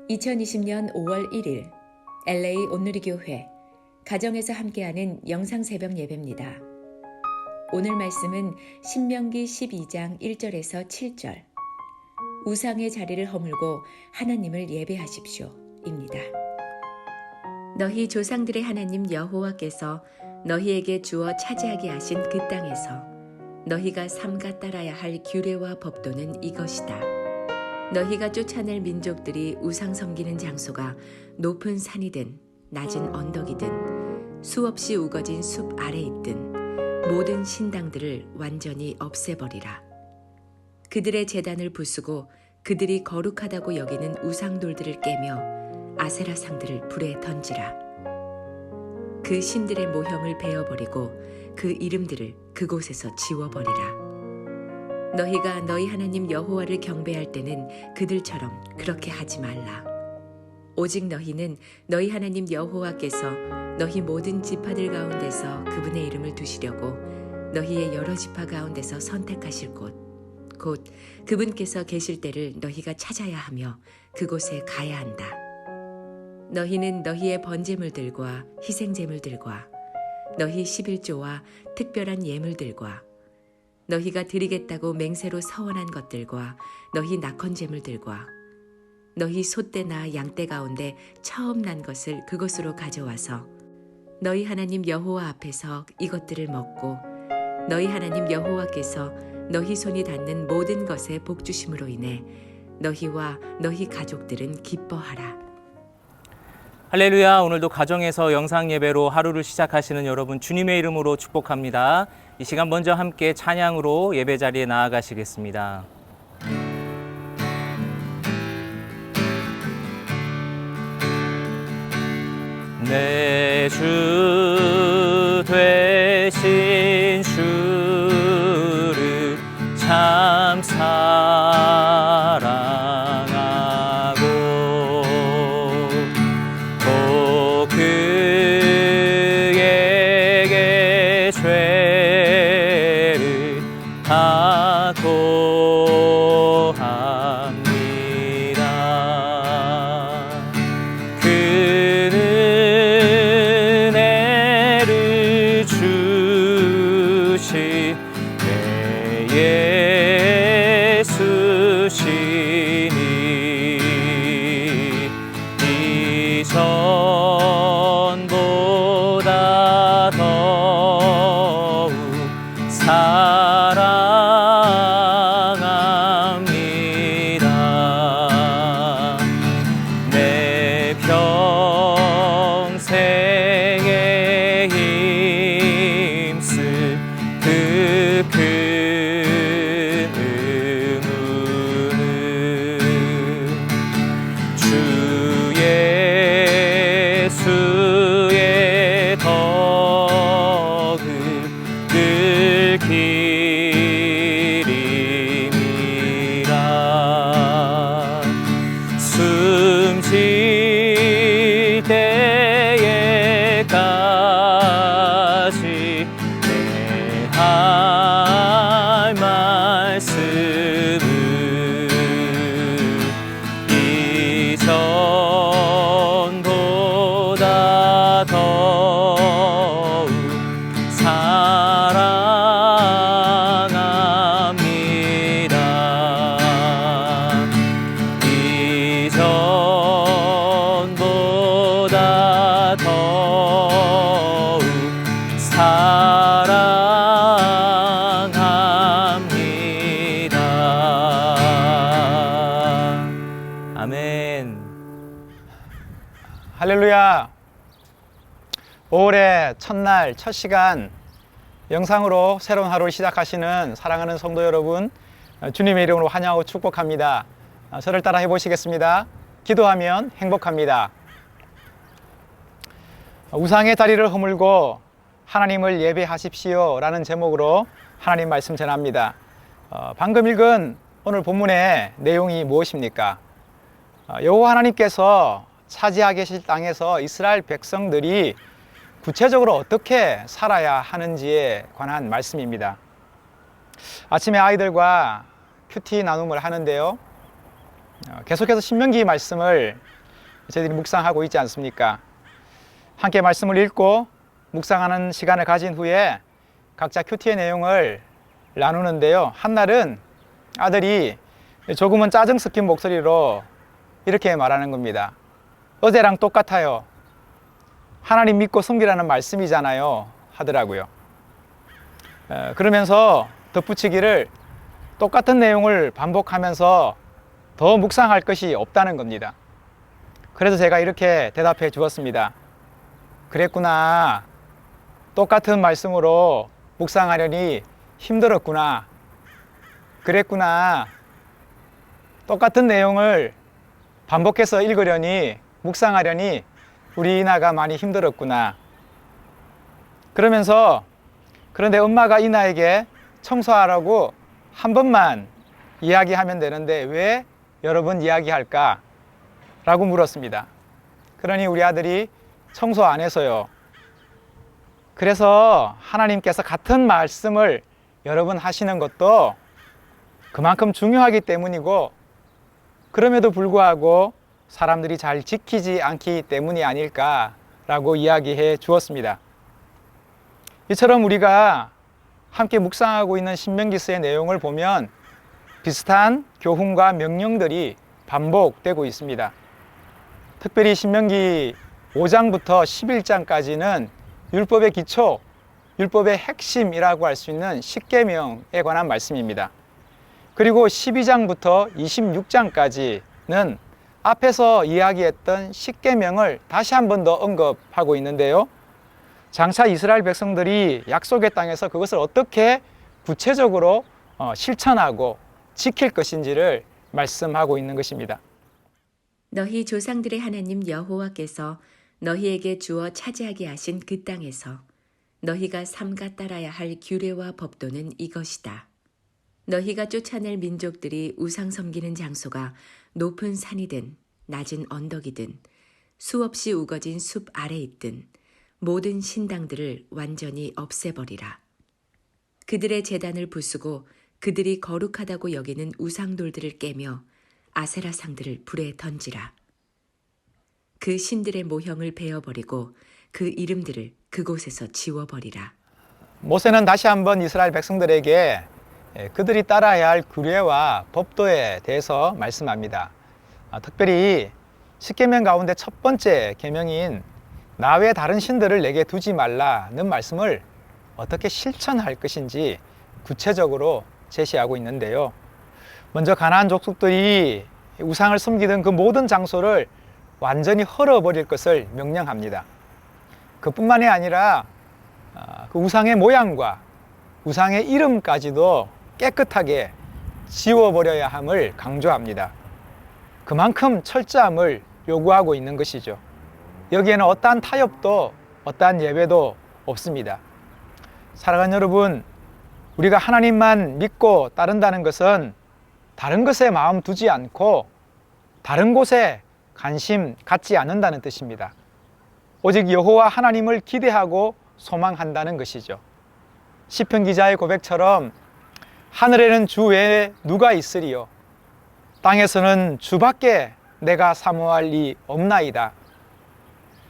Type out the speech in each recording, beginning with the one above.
2020년 5월 1일 LA 온누리교회 가정에서 함께하는 영상 새벽 예배입니다. 오늘 말씀은 신명기 12장 1절에서 7절 우상의 자리를 허물고 하나님을 예배하십시오 입니다. 너희 조상들의 하나님 여호와께서 너희에게 주어 차지하게 하신 그 땅에서 너희가 삼가 따라야 할 규례와 법도는 이것이다. 너희가 쫓아낼 민족들이 우상 섬기는 장소가 높은 산이든 낮은 언덕이든 수없이 우거진 숲 아래 있든 모든 신당들을 완전히 없애버리라. 그들의 제단을 부수고 그들이 거룩하다고 여기는 우상돌들을 깨며 아세라상들을 불에 던지라. 그 신들의 모형을 베어버리고 그 이름들을 그곳에서 지워버리라. 너희가 너희 하나님 여호와를 경배할 때는 그들처럼 그렇게 하지 말라. 오직 너희는 너희 하나님 여호와께서 너희 모든 지파들 가운데서 그분의 이름을 두시려고 너희의 여러 지파 가운데서 선택하실 곧 그분께서 계실 때를 너희가 찾아야 하며 그곳에 가야 한다. 너희는 너희의 번제물들과 희생제물들과 너희 11조와 특별한 예물들과 너희가 드리겠다고 맹세로 서원한 것들과 너희 낙헌제물들과 너희 소떼나 양떼 가운데 처음 난 것을 그것으로 가져와서 너희 하나님 여호와 앞에서 이것들을 먹고 너희 하나님 여호와께서 너희 손이 닿는 모든 것에 복 주심으로 인해 너희와 너희 가족들은 기뻐하라. 할렐루야. 오늘도 가정에서 영상 예배로 하루를 시작하시는 여러분 주님의 이름으로 축복합니다. 이 시간 먼저 함께 찬양으로 예배 자리에 나아가시겠습니다. 내 주 되신 주를 참 사랑하고 또 그에게 죄를 다 고합니다. 그는 은혜를 주시 내 예수시니 이전보다 더욱 사랑합니다. 내 평생에 힘쓸 그 큰 의무는 주 예수의 덕을 늘 기림이라. 숨질 때에까지 내 할 말씀을 이전보다 더욱 사랑합니다. 이전보다 더욱 사랑합니다. 아멘. 할렐루야. 5월의 첫날 첫 시간 영상으로 새로운 하루를 시작하시는 사랑하는 성도 여러분, 주님의 이름으로 환영하고 축복합니다. 저를 따라 해보시겠습니다. 기도하면 행복합니다. 우상의 자리를 허물고 하나님을 예배하십시오 라는 제목으로 하나님 말씀 전합니다. 방금 읽은 오늘 본문의 내용이 무엇입니까? 여호와 하나님께서 차지하게 계실 땅에서 이스라엘 백성들이 구체적으로 어떻게 살아야 하는지에 관한 말씀입니다. 아침에 아이들과 큐티 나눔을 하는데요. 계속해서 신명기 말씀을 저희들이 묵상하고 있지 않습니까? 함께 말씀을 읽고 묵상하는 시간을 가진 후에 각자 큐티의 내용을 나누는데요. 한날은 아들이 조금은 짜증 섞인 목소리로 이렇게 말하는 겁니다. 어제랑 똑같아요. 하나님 믿고 섬기라는 말씀이잖아요. 하더라고요. 그러면서 덧붙이기를 똑같은 내용을 반복하면서 더 묵상할 것이 없다는 겁니다. 그래서 제가 이렇게 대답해 주었습니다. 그랬구나. 똑같은 말씀으로 묵상하려니 힘들었구나. 그랬구나. 똑같은 내용을 반복해서 읽으려니, 묵상하려니 우리 이나가 많이 힘들었구나. 그러면서 그런데 엄마가 이나에게 청소하라고 한 번만 이야기하면 되는데 왜 여러 번 이야기할까? 라고 물었습니다. 그러니 우리 아들이 청소 안 해서요. 그래서 하나님께서 같은 말씀을 여러 번 하시는 것도 그만큼 중요하기 때문이고, 그럼에도 불구하고 사람들이 잘 지키지 않기 때문이 아닐까라고 이야기해 주었습니다. 이처럼 우리가 함께 묵상하고 있는 신명기서의 내용을 보면 비슷한 교훈과 명령들이 반복되고 있습니다. 특별히 신명기 5장부터 11장까지는 율법의 기초, 율법의 핵심이라고 할 수 있는 십계명에 관한 말씀입니다. 그리고 12장부터 26장까지는 앞에서 이야기했던 십계명을 다시 한 번 더 언급하고 있는데요. 장차 이스라엘 백성들이 약속의 땅에서 그것을 어떻게 구체적으로 실천하고 지킬 것인지를 말씀하고 있는 것입니다. 너희 조상들의 하나님 여호와께서 너희에게 주어 차지하게 하신 그 땅에서 너희가 삼가 따라야 할 규례와 법도는 이것이다. 너희가 쫓아낼 민족들이 우상 섬기는 장소가 높은 산이든 낮은 언덕이든 수없이 우거진 숲 아래 있든 모든 신당들을 완전히 없애버리라. 그들의 제단을 부수고 그들이 거룩하다고 여기는 우상돌들을 깨며 아세라상들을 불에 던지라. 그 신들의 모형을 베어버리고 그 이름들을 그곳에서 지워버리라. 모세는 다시 한번 이스라엘 백성들에게 그들이 따라야 할 규례와 법도에 대해서 말씀합니다. 특별히 십계명 가운데 첫 번째 계명인 나 외 다른 신들을 내게 두지 말라는 말씀을 어떻게 실천할 것인지 구체적으로 제시하고 있는데요. 먼저 가나안 족속들이 우상을 섬기던 그 모든 장소를 완전히 헐어버릴 것을 명령합니다. 그뿐만이 아니라 그 우상의 모양과 우상의 이름까지도 깨끗하게 지워버려야 함을 강조합니다. 그만큼 철저함을 요구하고 있는 것이죠. 여기에는 어떠한 타협도 어떠한 예외도 없습니다. 사랑하는 여러분, 우리가 하나님만 믿고 따른다는 것은 다른 것에 마음 두지 않고 다른 곳에 관심 갖지 않는다는 뜻입니다. 오직 여호와 하나님을 기대하고 소망한다는 것이죠. 시편 기자의 고백처럼 하늘에는 주 외에 누가 있으리요? 땅에서는 주밖에 내가 사모할 이 없나이다.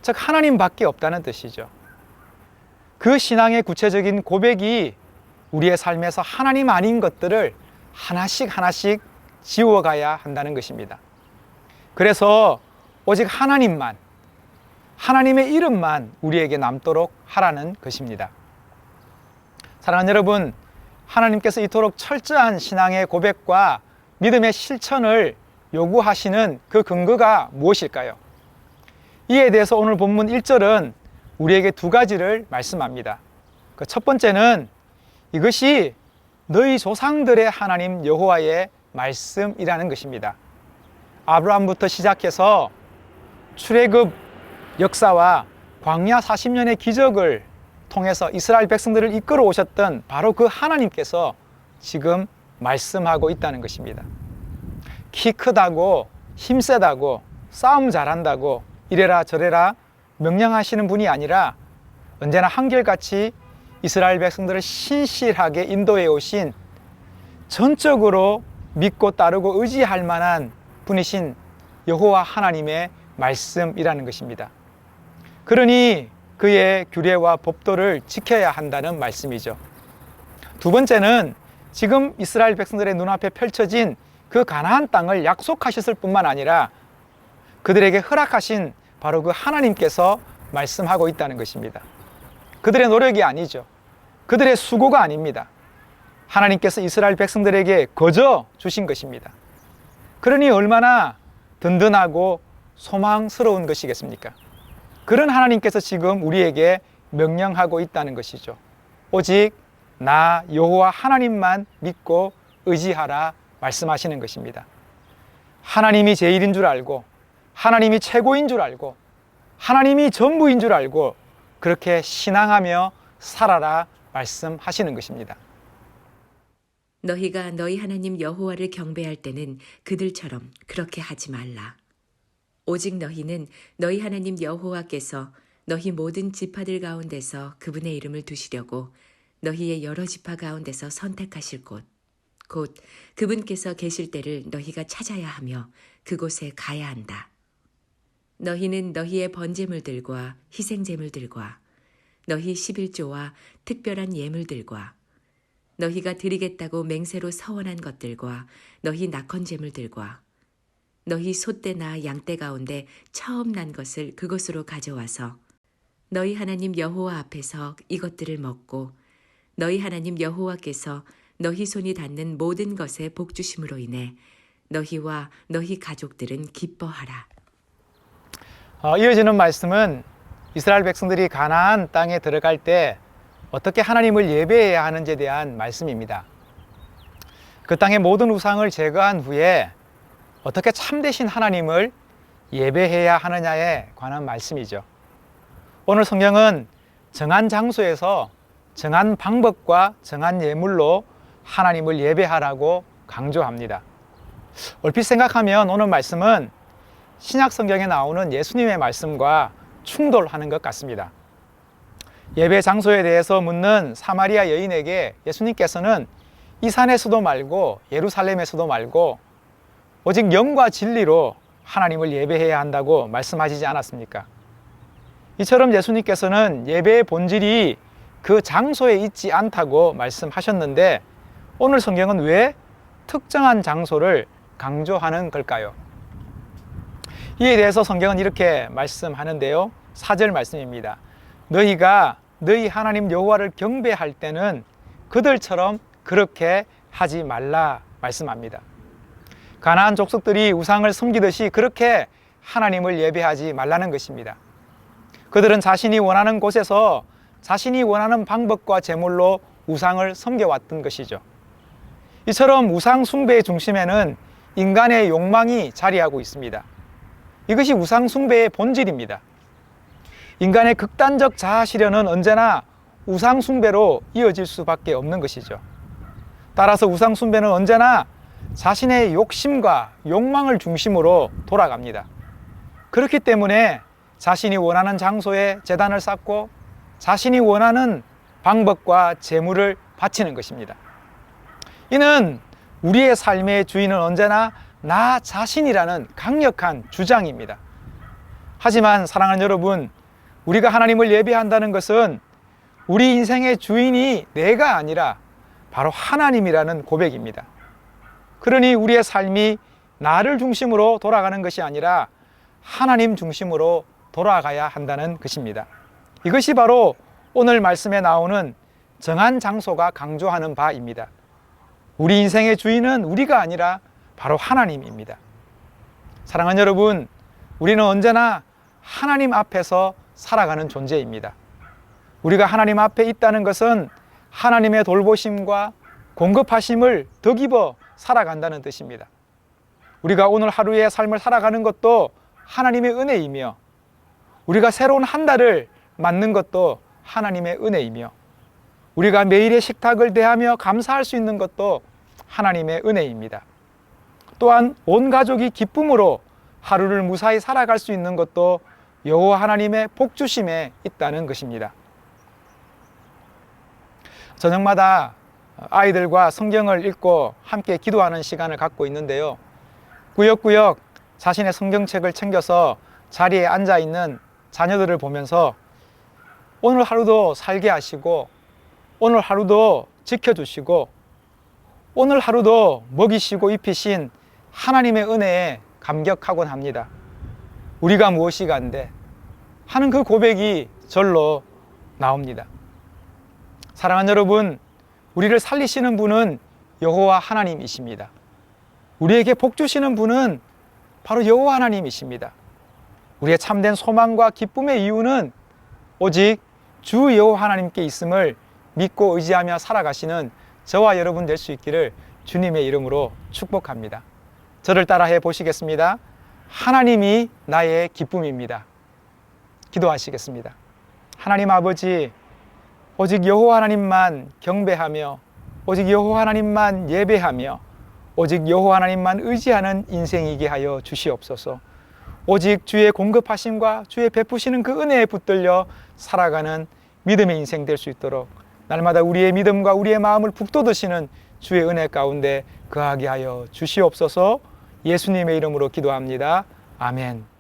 즉 하나님밖에 없다는 뜻이죠. 그 신앙의 구체적인 고백이 우리의 삶에서 하나님 아닌 것들을 하나씩 하나씩 지워가야 한다는 것입니다. 그래서 오직 하나님만, 하나님의 이름만 우리에게 남도록 하라는 것입니다. 사랑하는 여러분, 하나님께서 이토록 철저한 신앙의 고백과 믿음의 실천을 요구하시는 그 근거가 무엇일까요? 이에 대해서 오늘 본문 1절은 우리에게 두 가지를 말씀합니다. 그 첫 번째는 이것이 너희 조상들의 하나님 여호와의 말씀이라는 것입니다. 아브라함부터 시작해서 출애굽 역사와 광야 40년의 기적을 통해서 이스라엘 백성들을 이끌어 오셨던 바로 그 하나님께서 지금 말씀하고 있다는 것입니다. 키 크다고 힘세다고 싸움 잘한다고 이래라 저래라 명령하시는 분이 아니라 언제나 한결같이 이스라엘 백성들을 신실하게 인도해 오신 전적으로 믿고 따르고 의지할 만한 분이신 여호와 하나님의 말씀이라는 것입니다. 그러니 그의 규례와 법도를 지켜야 한다는 말씀이죠. 두 번째는 지금 이스라엘 백성들의 눈앞에 펼쳐진 그 가나안 땅을 약속하셨을 뿐만 아니라 그들에게 허락하신 바로 그 하나님께서 말씀하고 있다는 것입니다. 그들의 노력이 아니죠. 그들의 수고가 아닙니다. 하나님께서 이스라엘 백성들에게 거저 주신 것입니다. 그러니 얼마나 든든하고 소망스러운 것이겠습니까? 그런 하나님께서 지금 우리에게 명령하고 있다는 것이죠. 오직 나 여호와 하나님만 믿고 의지하라 말씀하시는 것입니다. 하나님이 제일인 줄 알고, 하나님이 최고인 줄 알고, 하나님이 전부인 줄 알고 그렇게 신앙하며 살아라 말씀하시는 것입니다. 너희가 너희 하나님 여호와를 경배할 때는 그들처럼 그렇게 하지 말라. 오직 너희는 너희 하나님 여호와께서 너희 모든 지파들 가운데서 그분의 이름을 두시려고 너희의 여러 지파 가운데서 선택하실 곳, 곧 그분께서 계실 때를 너희가 찾아야 하며 그곳에 가야 한다. 너희는 너희의 번제물들과 희생제물들과 너희 11조와 특별한 예물들과 너희가 드리겠다고 맹세로 서원한 것들과 너희 낙헌제물들과 너희 소떼나 양떼 가운데 처음 난 것을 그곳으로 가져와서 너희 하나님 여호와 앞에서 이것들을 먹고 너희 하나님 여호와께서 너희 손이 닿는 모든 것에 복 주심으로 인해 너희와 너희 가족들은 기뻐하라. 이어지는 말씀은 이스라엘 백성들이 가나안 땅에 들어갈 때 어떻게 하나님을 예배해야 하는지에 대한 말씀입니다. 그 땅의 모든 우상을 제거한 후에 어떻게 참되신 하나님을 예배해야 하느냐에 관한 말씀이죠. 오늘 성경은 정한 장소에서 정한 방법과 정한 예물로 하나님을 예배하라고 강조합니다. 얼핏 생각하면 오늘 말씀은 신약 성경에 나오는 예수님의 말씀과 충돌하는 것 같습니다. 예배 장소에 대해서 묻는 사마리아 여인에게 예수님께서는 이 산에서도 말고 예루살렘에서도 말고 오직 영과 진리로 하나님을 예배해야 한다고 말씀하시지 않았습니까? 이처럼 예수님께서는 예배의 본질이 그 장소에 있지 않다고 말씀하셨는데 오늘 성경은 왜 특정한 장소를 강조하는 걸까요? 이에 대해서 성경은 이렇게 말씀하는데요. 4절 말씀입니다. 너희가 너희 하나님 여호와를 경배할 때는 그들처럼 그렇게 하지 말라 말씀합니다. 가나안 족속들이 우상을 섬기듯이 그렇게 하나님을 예배하지 말라는 것입니다. 그들은 자신이 원하는 곳에서 자신이 원하는 방법과 제물로 우상을 섬겨왔던 것이죠. 이처럼 우상 숭배의 중심에는 인간의 욕망이 자리하고 있습니다. 이것이 우상 숭배의 본질입니다. 인간의 극단적 자아 실현은 언제나 우상 숭배로 이어질 수밖에 없는 것이죠. 따라서 우상 숭배는 언제나 자신의 욕심과 욕망을 중심으로 돌아갑니다. 그렇기 때문에 자신이 원하는 장소에 제단을 쌓고 자신이 원하는 방법과 재물을 바치는 것입니다. 이는 우리의 삶의 주인은 언제나 나 자신이라는 강력한 주장입니다. 하지만 사랑하는 여러분, 우리가 하나님을 예배한다는 것은 우리 인생의 주인이 내가 아니라 바로 하나님이라는 고백입니다. 그러니 우리의 삶이 나를 중심으로 돌아가는 것이 아니라 하나님 중심으로 돌아가야 한다는 것입니다. 이것이 바로 오늘 말씀에 나오는 정한 장소가 강조하는 바입니다. 우리 인생의 주인은 우리가 아니라 바로 하나님입니다. 사랑하는 여러분, 우리는 언제나 하나님 앞에서 살아가는 존재입니다. 우리가 하나님 앞에 있다는 것은 하나님의 돌보심과 공급하심을 덕입어 살아간다는 뜻입니다. 우리가 오늘 하루의 삶을 살아가는 것도 하나님의 은혜이며 우리가 새로운 한 달을 맞는 것도 하나님의 은혜이며 우리가 매일의 식탁을 대하며 감사할 수 있는 것도 하나님의 은혜입니다. 또한 온 가족이 기쁨으로 하루를 무사히 살아갈 수 있는 것도 여호와 하나님의 복주심에 있다는 것입니다. 저녁마다 아이들과 성경을 읽고 함께 기도하는 시간을 갖고 있는데요. 꾸역꾸역 자신의 성경책을 챙겨서 자리에 앉아 있는 자녀들을 보면서 오늘 하루도 살게 하시고 오늘 하루도 지켜주시고 오늘 하루도 먹이시고 입히신 하나님의 은혜에 감격하곤 합니다. 우리가 무엇이간데 하는 그 고백이 절로 나옵니다. 사랑하는 여러분, 우리를 살리시는 분은 여호와 하나님이십니다. 우리에게 복 주시는 분은 바로 여호와 하나님이십니다. 우리의 참된 소망과 기쁨의 이유는 오직 주 여호와 하나님께 있음을 믿고 의지하며 살아가시는 저와 여러분 될 수 있기를 주님의 이름으로 축복합니다. 저를 따라해 보시겠습니다. 하나님이 나의 기쁨입니다. 기도하시겠습니다. 하나님 아버지, 오직 여호와 하나님만 경배하며 오직 여호와 하나님만 예배하며 오직 여호와 하나님만 의지하는 인생이게 하여 주시옵소서. 오직 주의 공급하심과 주의 베푸시는 그 은혜에 붙들려 살아가는 믿음의 인생 될 수 있도록 날마다 우리의 믿음과 우리의 마음을 북돋으시는 주의 은혜 가운데 거하게 하여 주시옵소서. 예수님의 이름으로 기도합니다. 아멘.